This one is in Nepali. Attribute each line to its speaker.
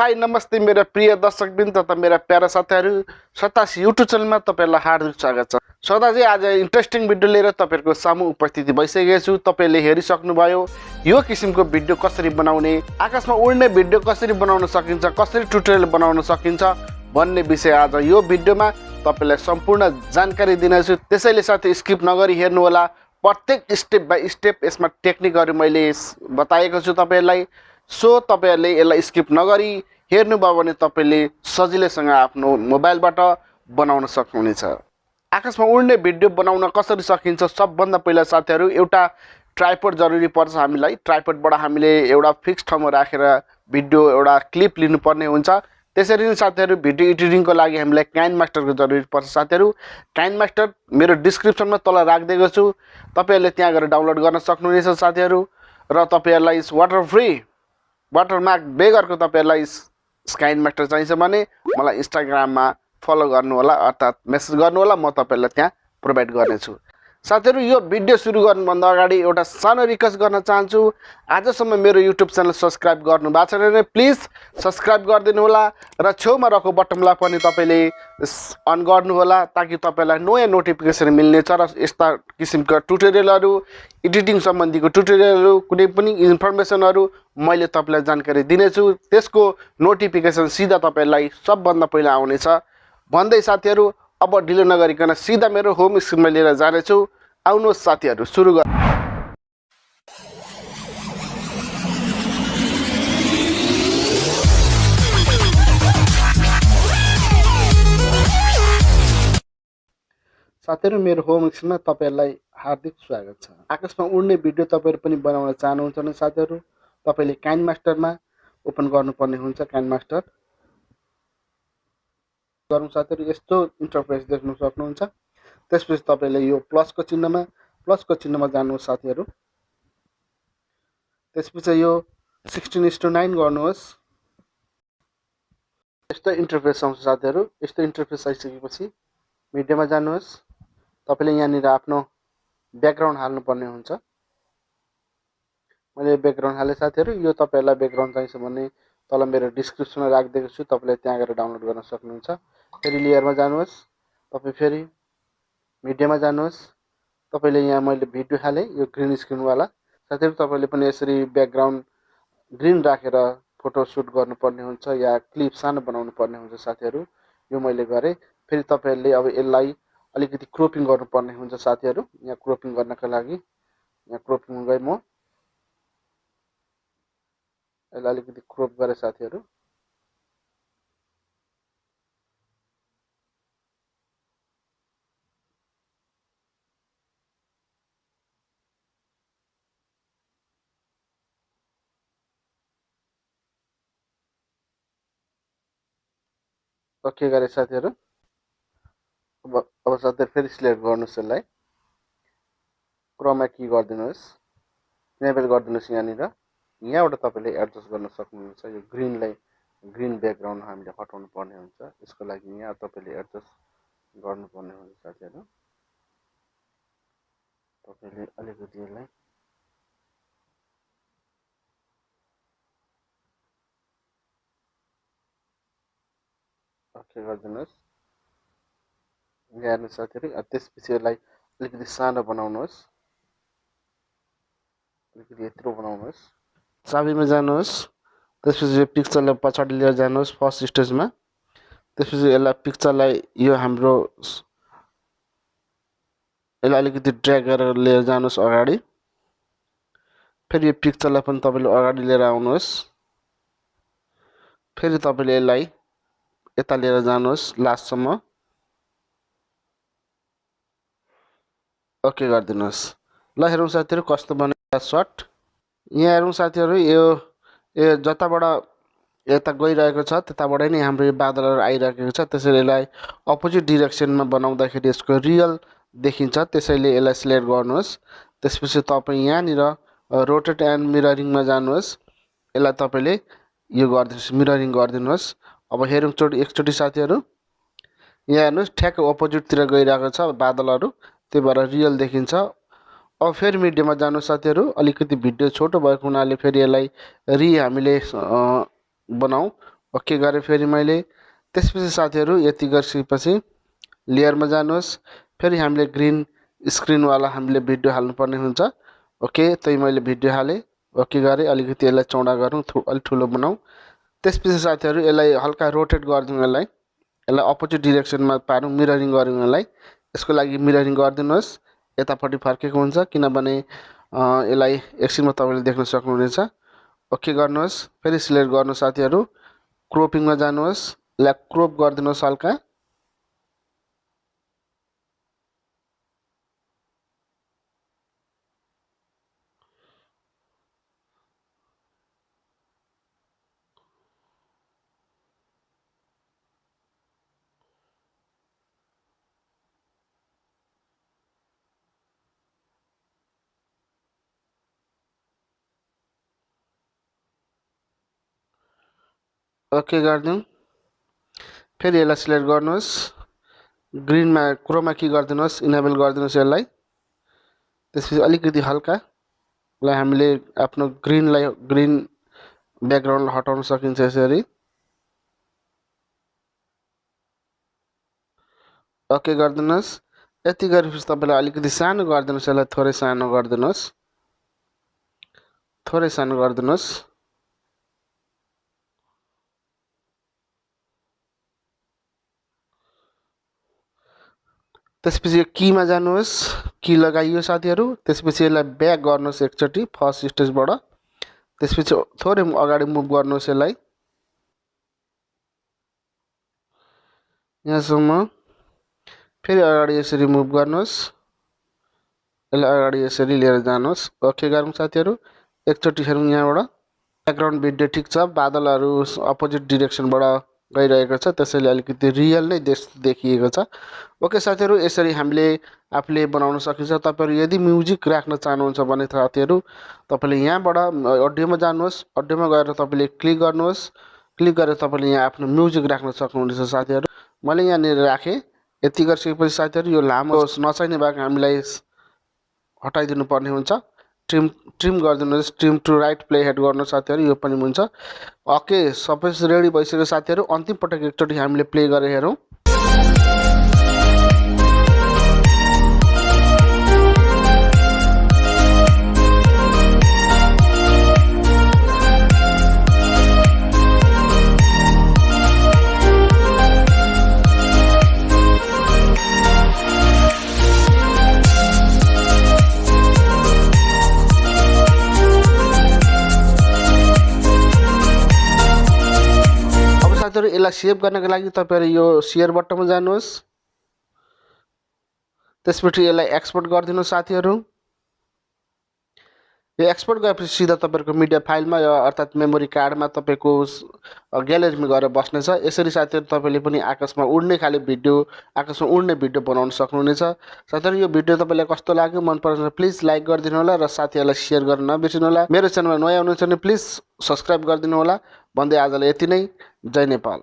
Speaker 1: हाई नमस्ते मेरा प्रिय दर्शकवृन्द तथा मेरा प्यारा साथीहरू सतासी युट्युब च्यानलमा तपाईहरुलाई हार्दिक स्वागत छ। सदाजी आज इन्ट्रेस्टिङ भिडियो लिएर तपाईहरुको सामु उपस्थिति भइसकेको छु। तपाईले हेरिसक्नुभयो यो किसिमको भिडियो कसरी बनाउने, आकाशमा उड्ने भिडियो कसरी बनाउन सकिन्छ, कसरी ट्युटोरियल बनाउन सकिन्छ भन्ने विषय आज यो भिडियोमा तपाईलाई सम्पूर्ण जानकारी दिनेछु। त्यसैले साथै स्किप नगरी हेर्नु होला। प्रत्येक स्टेप बाइ स्टेप यसमा टेक्निकहरु मैले बताएको छु तपाईहरुलाई। सो तपाईहरुले यसलाई स्किप नगरी हेर्नुभयो भने तपाईले सजिलैसँग आफ्नो मोबाइलबाट बनाउन सक्नुहुनेछ। आकाशमा उड्ने भिडियो बनाउन कसरी सकिन्छ सबभन्दा पहिला साथीहरु एउटा ट्राइपड जरुरी पर्छ हामीलाई। ट्राइपडबाट हामीले एउटा फिक्स ठाउँमा राखेर भिडियो एउटा क्लिप लिनुपर्ने हुन्छ। त्यसरी नै साथीहरु भिडियो एडिटिङको लागि हामीलाई काइनमास्टरको जरुरी पर्छ साथीहरु। काइनमास्टर मेरो डिस्क्रिप्सनमा तल राखिदिएको छु, तपाईहरुले त्यहाँ गएर डाउनलोड गर्न सक्नुहुनेछ साथीहरु। र तपाईहरुलाई वाटर फ्री वाटरमार्क बेगरको तपाईहरुलाई काइनमास्टर चाहिन्छ भने मलाई इन्स्टाग्राममा फलो गर्नु होला अर्थात मेसेज गर्नु होला, म तपाईहरुलाई त्यहाँ प्रोवाइड गर्नेछु। साथीहरु यो भिडियो सुरु गर्नुभन्दा अगाडि एउटा सानो रिक्वेस्ट गर्न चाहन्छु। आजसम्म मेरो युट्युब च्यानल सब्स्क्राइब गर्नु भएको छैन भने प्लिज सब्स्क्राइब गरिदिनु होला र छेउमा रहेको बटनलाई पनि तपाईले अन गर्नु होला ताकि तपाईलाई नयाँ नोटिफिकेसन मिल्नेछ र यस्ता किसिमका ट्युटोरियलहरु, एडिटिङ सम्बन्धीको ट्युटोरियलहरु, कुनै पनि इन्फर्मेसनहरु मैले तपाईलाई जानकारी दिनेछु। त्यसको नोटिफिकेसन सिधा तपाईलाई सबभन्दा पहिला आउनेछ। भन्दै साथीहरु अब ढिलो नगरिकन सिधा मेरो होम स्क्रिनमा लिएर जानेछु। आउनुहोस् साथीहरु सुरु गरौँ। साथीहरु मेरो होम स्क्रिनमा तपाईहरुलाई हार्दिक स्वागत छ। आकाशमा उड्ने भिडियो तपाईहरु पनि बनाउन चाहनुहुन्छ भने साथीहरु तपाईले काइनमास्टरमा ओपन गर्नुपर्ने हुन्छ। काइनमास्टर गरौँ साथीहरु, यस्तो इन्टरफेस देख्न सक्नुहुन्छ। त्यसपछि तपाईले यो प्लसको चिन्हमा जानुहोस् साथीहरु। त्यसपछि यो 16:9 गर्नुहोस्। यस्तो इन्टरफेस आउँछ साथीहरु। यस्तो इन्टरफेस आइसकेपछि मिडियामा जानुहोस्। तपाईले यहाँनिर आफ्नो ब्याकग्राउन्ड हाल्नु पर्ने हुन्छ। मैले ब्याकग्राउन्ड हाले साथीहरु। यो तपाईहरुलाई ब्याकग्राउन्ड चाहिन्छ भने तल मेरो डिस्क्रिप्सनमा राखिदिएको छु, तपाईले त्यहाँ गएर डाउनलोड गर्न सक्नुहुन्छ। फेरि लेयरमा जानुहोस्, तपाई फेरि मिडियामा जानुहोस्। तपाईले यहाँ मैले भिडियो हाले यो ग्रीन स्क्रिन वाला साथीहरु, तपाईले पनि यसरी ब्याकग्राउन्ड ग्रीन राखेर फोटो सुट गर्नुपर्ने हुन्छ या क्लिप सानो बनाउनु पर्ने हुन्छ साथीहरु। यो मैले गरे। फेरि तपाईहरुले अब यसलाई अलिकति क्रोपिङ गर्नुपर्ने हुन्छ साथीहरु। यहाँ क्रोपिङ गर्नका लागि यहाँ क्रोपिङ गए म यसलाई अलिकति क्रोप गरे साथीहरु। ओके गरे साथीहरु। अब साथीहरु फेरि सिलेक्ट गर्नुस्, यसलाई क्रोमा की गरिदिनुस्, इनेबल गरिदिनुस्। यहाँबाट तपाईले एडजस्ट गर्न सक्नुहुन्छ। यो ग्रीन ब्याकग्राउन्ड हामीले हटाउनु पर्ने हुन्छ। यसको लागि यहाँ तपाईले एडजस्ट गर्नुपर्ने हुन्छ साथीहरु। तपाईले अलिकति यसलाई ओके गरिदिनुस्। यहाँ साथीहरु त्यसपछि यसलाई अलिकति सानो बनाउनुहोस्, अलिकति यत्रो बनाउनुहोस्। चाबीमा जानुहोस्। त्यसपछि पिक्चरलाई पछाडि लिएर जानुहोस् फर्स्ट स्टेजमा। त्यसपछि यसलाई पिक्चरलाई यो हाम्रो यसलाई अलिकति ड्र्याग गरेर लिएर जानुहोस् अगाडि। फेरि यो पिक्चरलाई पनि तपाईले अगाडि लिएर आउनुहोस्। फेरि तपाईले यसलाई यता लिएर जानुहोस् लास्टसम्म। ओके गरिदिनुस्। ल हेरौँ साथीहरु कस्तो बनेको शट। यहाँ हेरौँ साथीहरु, यो जताबाट यता गइरहेको छ त्यताबाट नै हाम्रो यो बादलहरु आइरहेको छ। त्यसैले यसलाई अपोजिट डाइरेक्सनमा बनाउँदाखेरि यसको रियल देखिन्छ। त्यसैले यसलाई सिलेक्ट गर्नुहोस्। त्यसपछि तपाई यहाँनिर रोटेट एन्ड मिररिङमा जानुहोस्। यसलाई तपाईले यो गर्दिनुस्, मिररिङ गरिदिनुस्। अब हेरौँ एकचोटी साथीहरु। यहाँ हेर्नुस् ठ्याक्क अपोजिटतिर गइरहेको छ बादलहरु, त्यही भएर रियल देखिन्छ। अब फेरि मिडियामा जानु साथीहरु। अलिकति भिडियो छोटो भएको हुनाले फेरि यसलाई हामीले बनाऊ ओके गरेँ फेरि मैले। त्यसपछि साथीहरू यति गरिसकेपछि लेयरमा जानुहोस्। फेरि हामीले ग्रिन स्क्रिनवाला हामीले भिडियो हाल्नुपर्ने हुन्छ। ओके त्यही मैले भिडियो हालेँ। ओके गरेँ। अलिकति यसलाई चौडा गरौँ, अलिक ठुलो बनाऊँ। त्यसपछि साथीहरू यसलाई हल्का रोटेट गरिदिउँ। यसलाई अपोजिट डिरेक्सनमा पारौँ, मिररिङ गरौँ यसलाई। यसको लागि मिररिङ गरिदिनुहोस्। यतापट्टि फर्केको हुन्छ किनभने यसलाई एकछिनमा तपाईँले देख्न सक्नुहुनेछ। ओके गर्नुहोस्। फेरि सिलेक्ट गर्नु साथीहरू, क्रोपिङमा जानुहोस्, यसलाई क्रोप गरिदिनुहोस् हल्का। ओके गरिदिउँ। फेरि यसलाई सिलेक्ट गर्नुहोस्, ग्रिनमा क्रोमा की गरिदिनुहोस्, इनेबल गरिदिनुहोस् यसलाई। त्यसपछि अलिकति हल्का यसलाई हामीले आफ्नो ग्रिन ब्याकग्राउन्ड हटाउन सकिन्छ यसरी। ओके गरिदिनुहोस्। यति गरेपछि तपाईँले अलिकति सानो गरिदिनुहोस्, यसलाई थोरै सानो गरिदिनुहोस्, थोरै सानो गरिदिनुहोस्। त्यसपछि यो कीमा जानुहोस्, की लगाइयो साथीहरू। त्यसपछि यसलाई ब्याक गर्नुहोस् एकचोटि फर्स्ट स्टेजबाट। त्यसपछि थोरै अगाडि मुभ गर्नुहोस् यसलाई यहाँसम्म। फेरि अगाडि यसरी मुभ गर्नुहोस्, यसलाई अगाडि यसरी लिएर जानुहोस्। ओके गरौँ साथीहरू। एकचोटि हेरौँ यहाँबाट। ब्याकग्राउन्ड भिडियो ठिक छ, बादलहरू अपोजिट डिरेक्सनबाट गइरहेको छ, त्यसैले अलिकति रियल नै देखिएको छ। ओके साथीहरू, यसरी हामीले आफूले बनाउन सकिन्छ। तपाईँहरू यदि म्युजिक राख्न चाहनुहुन्छ भने साथीहरू तपाईँले यहाँबाट अडियोमा जानुहोस्, अडियोमा गएर तपाईँले क्लिक गर्नुहोस्। क्लिक गरेर तपाईँले यहाँ आफ्नो म्युजिक राख्न सक्नुहुनेछ साथीहरू। मैले यहाँनिर राखेँ। यति गरिसकेपछि साथीहरू यो लामो नचाहिने भाग हामीलाई हटाइदिनु पर्ने हुन्छ। ट्रिम गरिदिनुहोस्, trim to right playhead गर्नु साथीहरू, यो पनि हुन्छ। ओके सबै रेडी भइसक्यो साथीहरू। अन्तिम पटक एकचोटि हामीले प्ले गरेर हेरौँ। साथीहरू यसलाई सेभ गर्नको लागि तपाईँहरू यो सेयर बटनमा जानुहोस्। त्यसपछि यसलाई एक्सपोर्ट गरिदिनुहोस् साथीहरू। यो एक्सपोर्ट गरेपछि सिधा तपाईँहरूको मिडिया फाइलमा अर्थात् मेमोरी कार्डमा तपाईँको ग्यालेरीमा गएर बस्नेछ। यसरी साथीहरू तपाईँले पनि आकाशमा उड्ने भिडियो बनाउन सक्नुहुनेछ। साथीहरू यो भिडियो तपाईँलाई कस्तो लाग्यो, मन पर्छ भने प्लिज लाइक गरिदिनु होला र साथीहरूलाई सेयर गर्न नबिर्सिनु होला। मेरो च्यानलमा नयाँ हुनुहुन्छ भने प्लिज सब्सक्राइब गरिदिनु होला। भन्दै आजलाई यति नै। जय नेपाल।